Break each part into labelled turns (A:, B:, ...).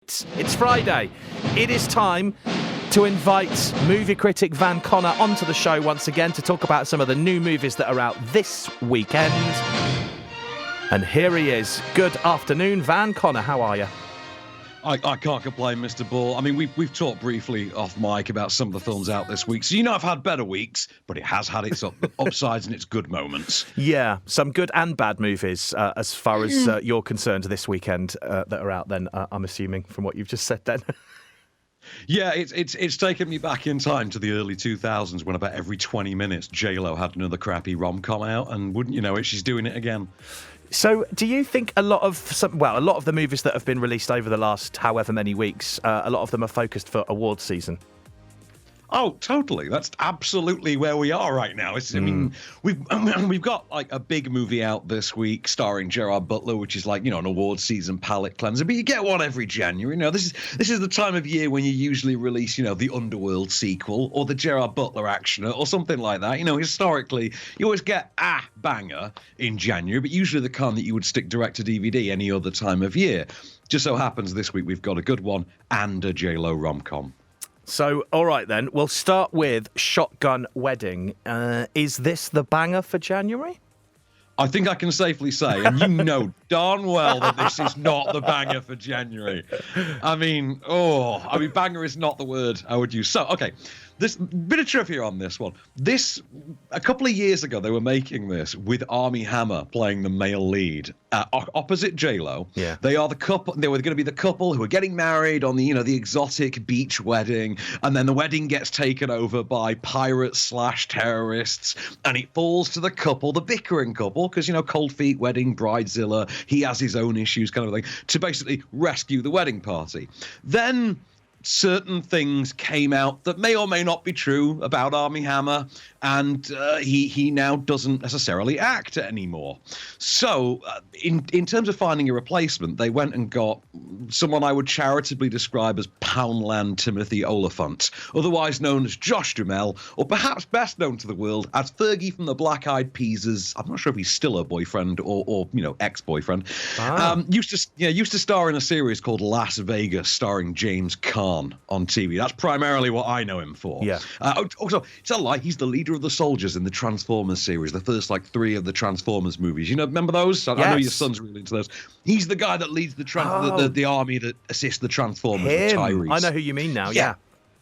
A: It's Friday. It is time to invite movie critic Van Connor onto the show once again to talk about some of the new movies that are out this weekend. And here he is. Good afternoon, Van Connor. How are you?
B: I can't complain, Mr. Ball. I mean, we've talked briefly off mic about some of the films out this week, so I've had better weeks, but it has had its upsides and its good moments.
A: Yeah, some good and bad movies as far as you're concerned this weekend that are out then, I'm assuming, from what you've just said then.
B: Yeah, it's taken me back in time to the early 2000s when about every 20 minutes J-Lo had another crappy rom-com out, and wouldn't you know it, she's doing it again.
A: So, do you think a lot of the movies that have been released over the last however many weeks, a lot of them are focused for awards season?
B: Oh, totally. That's absolutely where we are right now. I mean, we've got like a big movie out this week starring Gerard Butler, which is like, an award season palate cleanser. But you get one every January. This is the time of year when you usually release, the Underworld sequel or the Gerard Butler actioner or something like that. Historically, you always get a banger in January, but usually the kind that you would stick direct to DVD any other time of year. Just so happens this week we've got a good one and a J-Lo rom-com.
A: So, all right then, we'll start with Shotgun Wedding. Is this the banger for January?
B: I think I can safely say, and you know darn well that this is not the banger for January. I mean, banger is not the word I would use. So, okay, this bit of trivia on this one. A couple of years ago, they were making this with Armie Hammer playing the male lead opposite J-Lo.
A: Yeah.
B: They are the couple. They were going to be the couple who are getting married on the exotic beach wedding, and then the wedding gets taken over by pirates/terrorists, and it falls to the couple, the bickering couple, because cold feet wedding, bridezilla. He has his own issues, kind of thing, to basically rescue the wedding party. Then certain things came out that may or may not be true about Armie Hammer, and he now doesn't necessarily act anymore. So in terms of finding a replacement, they went and got someone I would charitably describe as Poundland Timothy Oliphant, otherwise known as Josh Duhamel, or perhaps best known to the world as Fergie from the Black Eyed Peas', I'm not sure if he's still a boyfriend or ex-boyfriend. Used to star in a series called Las Vegas starring James Caan on TV. That's primarily what I know him for.
A: Yeah.
B: Also, it's a lie. He's the leader of the soldiers in the Transformers series, the first 3 of the Transformers movies. Remember those? I know your son's really into those. He's the guy that leads the army that assists the Transformers. The Tyrese.
A: I know who you mean now.
B: Yeah,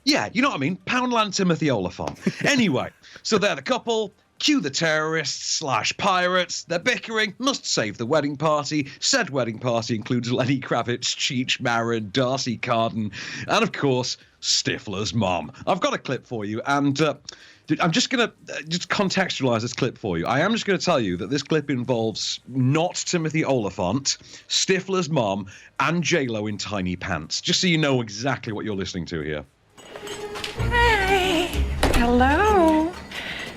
B: you know what I mean. Poundland Timothy Oliphant. Anyway, so they're the couple. Cue the terrorists/pirates. They're bickering, must save the wedding party. Said wedding party includes Lenny Kravitz, Cheech Marin, Darcy Carden, and of course, Stifler's mom. I've got a clip for you, and I'm just going to just contextualize this clip for you. I am just going to tell you that this clip involves not Timothy Oliphant, Stifler's mom, and J-Lo in tiny pants, just so you know exactly what you're listening to here.
C: Hi. Hello.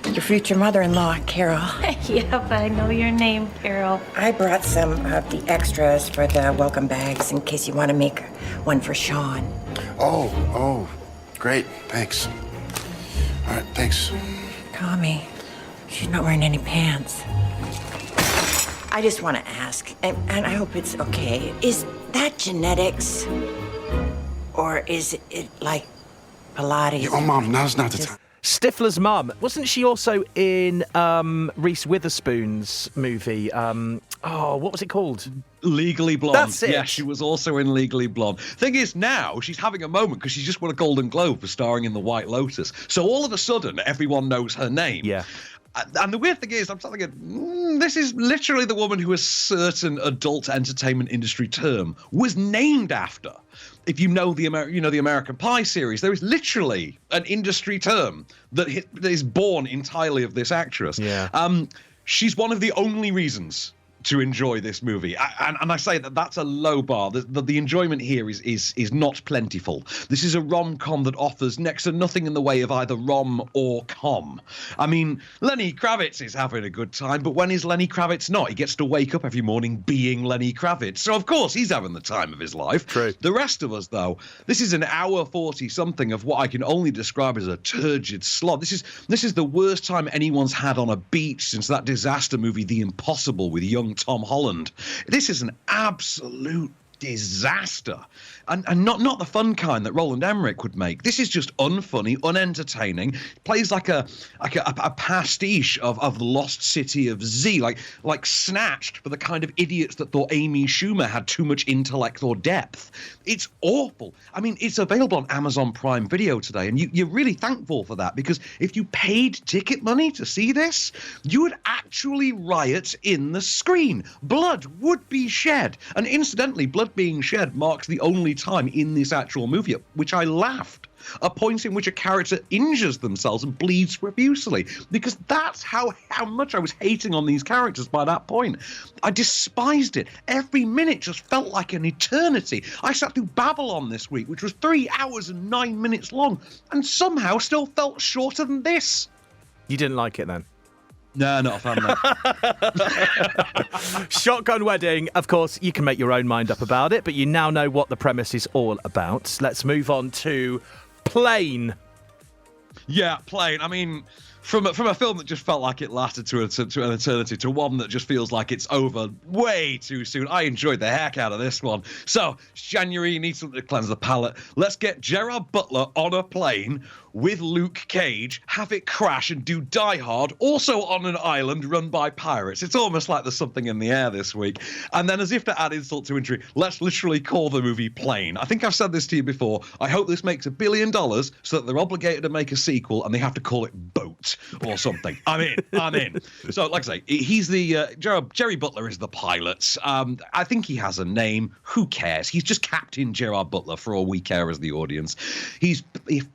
C: Your future mother-in-law, Carol.
D: Yep, I know your name, Carol.
C: I brought some of the extras for the welcome bags in case you want to make one for Sean.
E: Oh, great, thanks. All right, thanks.
C: Tommy, she's not wearing any pants. I just want to ask, and I hope it's okay, is that genetics? Or is it like Pilates?
E: Oh, Mom, now's not the time.
A: Stifler's mum, wasn't she also in Reese Witherspoon's movie? What was it called?
B: Legally Blonde.
A: That's it.
B: Yeah, she was also in Legally Blonde. Thing is, now she's having a moment because she just won a Golden Globe for starring in The White Lotus. So all of a sudden, everyone knows her name.
A: Yeah.
B: And the weird thing is, I'm thinking, this is literally the woman who a certain adult entertainment industry term was named after. If you know the American Pie series, there is literally an industry term that is born entirely of this actress.
A: Yeah.
B: She's one of the only reasons to enjoy this movie, and I say that's a low bar. The enjoyment here is not plentiful. This is a rom-com that offers next to nothing in the way of either rom or com. I mean, Lenny Kravitz is having a good time, but when is Lenny Kravitz not? He gets to wake up every morning being Lenny Kravitz, so of course he's having the time of his life.
A: True.
B: The rest of us, though, this is an hour 40 something of what I can only describe as a turgid slog. This is the worst time anyone's had on a beach since that disaster movie The Impossible with young Tom Holland. This is an absolute disaster. And not the fun kind that Roland Emmerich would make. This is just unfunny, unentertaining. It plays like a pastiche of the Lost City of Z, like Snatched for the kind of idiots that thought Amy Schumer had too much intellect or depth. It's awful. I mean, it's available on Amazon Prime Video today, and you're really thankful for that, because if you paid ticket money to see this, you would actually riot in the screen. Blood would be shed. And incidentally, blood being shed marks the only time in this actual movie at which I laughed. A point in which a character injures themselves and bleeds profusely, because that's how much I was hating on these characters by that point. I despised it. Every minute just felt like an eternity. I sat through Babylon this week, which was 3 hours and 9 minutes long, and somehow still felt shorter than this.
A: You didn't like it then?
B: No, not a fan, mate.
A: Shotgun Wedding, of course, you can make your own mind up about it, but you now know what the premise is all about. Let's move on to Plane.
B: Yeah, Plane. I mean, from a film that just felt like it lasted to an eternity to one that just feels like it's over way too soon. I enjoyed the heck out of this one. So, it's January, you need something to cleanse the palate. Let's get Gerard Butler on a plane with Luke Cage, have it crash and do Die Hard, also on an island run by pirates. It's almost like there's something in the air this week. And then, as if to add insult to injury, let's literally call the movie Plane. I think I've said this to you before. I hope this makes $1 billion so that they're obligated to make a sequel and they have to call it Boat or something. I'm in. So, like I say, he's the Jerry Butler is the pilot. I think he has a name. Who cares? He's just Captain Gerard Butler for all we care as the audience. He's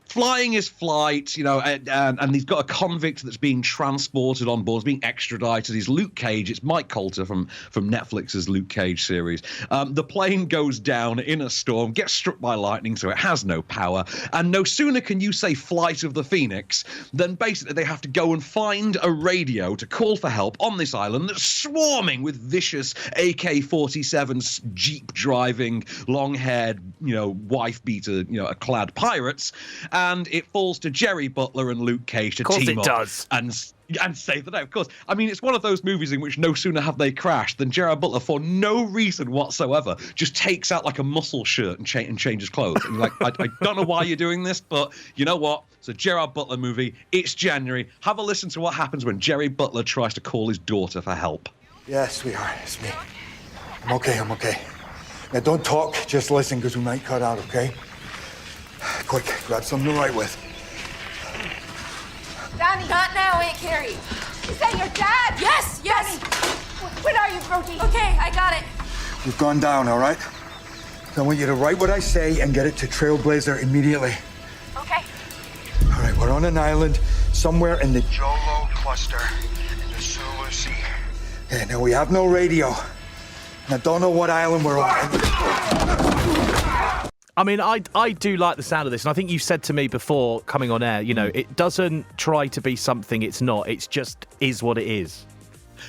B: flying his flight, and he's got a convict that's being transported on board, being extradited. He's Luke Cage. It's Mike Coulter from Netflix's Luke Cage series. The plane goes down in a storm, gets struck by lightning, so it has no power. And no sooner can you say Flight of the Phoenix than basically they have to go and find a radio to call for help on this island that's swarming with vicious AK-47 Jeep driving, long-haired, wife-beater, clad pirates. And it falls to Jerry Butler and Luke Cage to team up. Of course it does. And save the day, of course. I mean, it's one of those movies in which no sooner have they crashed than Gerard Butler, for no reason whatsoever, just takes out like a muscle shirt and changes clothes. And you're like, I don't know why you're doing this, but you know what? It's a Gerard Butler movie. It's January. Have a listen to what happens when Jerry Butler tries to call his daughter for help.
F: Yeah, sweetheart, it's me. I'm okay. Now, don't talk, just listen, because we might cut out, okay? Quick, grab something to write with.
G: Danny, not now, Aunt Carrie. Is that your dad? Yes. Danny, when are you, Brody? Okay, I got it.
F: We've gone down, all right? I want you to write what I say and get it to Trailblazer immediately.
G: Okay.
F: All right, we're on an island somewhere in the Jolo cluster in the Sulu Sea. Okay, now we have no radio. And I don't know what island we're on.
A: I mean, I do like the sound of this, and I think you said to me before coming on air, it doesn't try to be something it's not. It's just is what it is.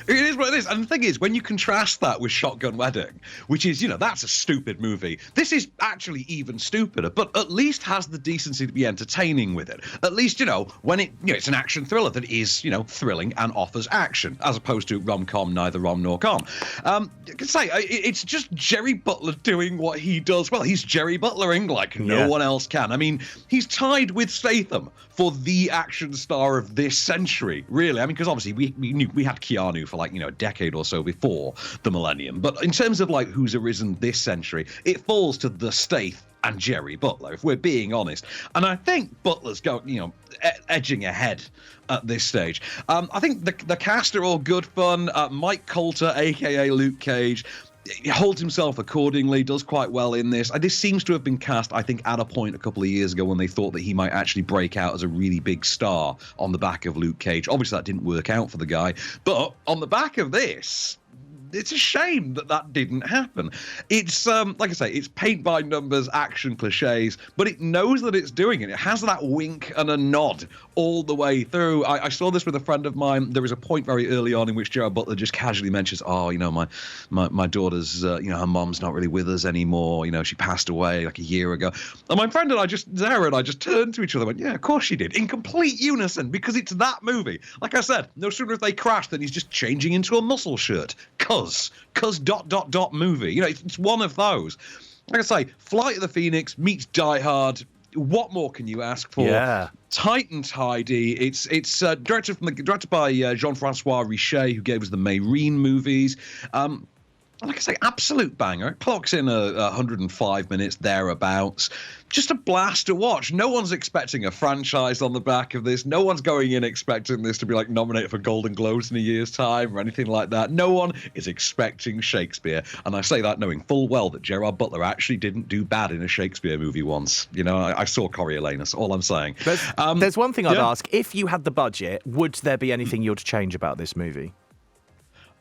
B: It is what it is. And the thing is, when you contrast that with Shotgun Wedding, which is, that's a stupid movie, this is actually even stupider, but at least has the decency to be entertaining with it. At least, when it's an action thriller that is, thrilling and offers action, as opposed to rom-com, neither rom nor com. I can say, it's just Jerry Butler doing what he does well. He's Jerry Butlering like no one else can. I mean, he's tied with Statham for the action star of this century, really. I mean, because obviously we had Keanu for a decade or so before the millennium. But in terms of who's arisen this century, it falls to the Stath and Jerry Butler, if we're being honest. And I think Butler's edging ahead at this stage. I think the cast are all good fun. Mike Coulter, aka Luke Cage, he holds himself accordingly, does quite well in this. This seems to have been cast, I think, at a point a couple of years ago when they thought that he might actually break out as a really big star on the back of Luke Cage. Obviously, that didn't work out for the guy. But on the back of this, it's a shame that didn't happen. It's, like I say, it's paint by numbers, action cliches, but it knows that it's doing it. It has that wink and a nod all the way through. I saw this with a friend of mine. There was a point very early on in which Gerard Butler just casually mentions, my daughter's, her mom's not really with us anymore. She passed away like a year ago. And my friend and Zara and I just turned to each other and went, yeah, of course she did, in complete unison, because it's that movie. Like I said, no sooner have they crashed than he's just changing into a muscle shirt. Come Cuz movie. You know, it's one of those. Like I say, Flight of the Phoenix meets Die Hard. What more can you ask for?
A: Yeah.
B: Tight and tidy. It's directed by Jean-Francois Richet, who gave us the Mayreen movies. Like I say, absolute banger. It clocks in 105 minutes thereabouts. Just a blast to watch. No one's expecting a franchise on the back of this. No one's going in expecting this to be like nominated for Golden Globes in a year's time or anything like that. No one is expecting Shakespeare. And I say that knowing full well that Gerard Butler actually didn't do bad in a Shakespeare movie once. You know, I saw Coriolanus, all I'm saying.
A: There's one thing I'd ask. If you had the budget, would there be anything you'd change about this movie?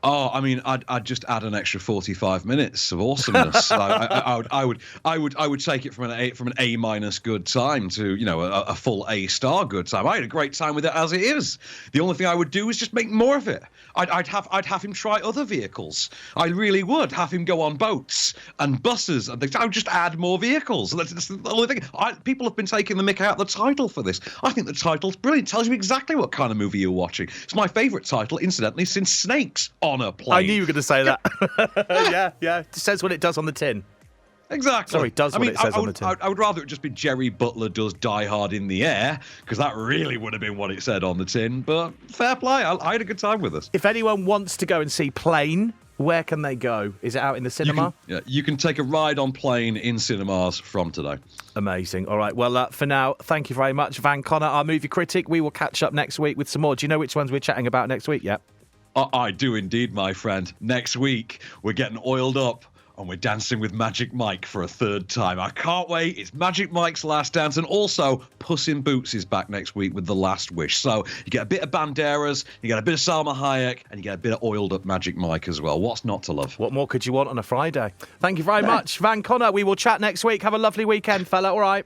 B: Oh, I mean, I'd just add an extra 45 minutes of awesomeness. I would take it from an A- good time to, you know, a full A-star good time. I had a great time with it as it is. The only thing I would do is just make more of it. I'd have him try other vehicles. I really would have him go on boats and buses and things. I would just add more vehicles. That's the only thing. People have been taking the mick out of the title for this. I think the title's brilliant. It tells you exactly what kind of movie you're watching. It's my favourite title, incidentally, since Snakes on a Plane.
A: I knew you were going to say that. yeah. It says what it does on the tin.
B: Exactly.
A: Sorry, it says on the tin.
B: I would rather it just be Jerry Butler does Die Hard in the Air, because that really would have been what it said on the tin. But fair play. I had a good time with this.
A: If anyone wants to go and see Plane, where can they go? Is it out in the cinema?
B: You can take a ride on Plane in cinemas from today.
A: Amazing. All right. Well, for now, thank you very much, Van Connor, our movie critic. We will catch up next week with some more. Do you know which ones we're chatting about next week yet?
B: I do indeed, my friend. Next week, we're getting oiled up and we're dancing with Magic Mike for a third time. I can't wait. It's Magic Mike's last dance. And also, Puss in Boots is back next week with The Last Wish. So you get a bit of Banderas, you get a bit of Salma Hayek, and you get a bit of oiled up Magic Mike as well. What's not to love?
A: What more could you want on a Friday? Thank you very much, Van Connor. We will chat next week. Have a lovely weekend, fella. All right.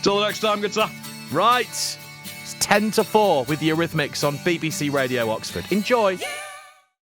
B: Till the next time, good sir.
A: Right. It's 10 to 4 with the Eurythmics on BBC Radio Oxford. Enjoy.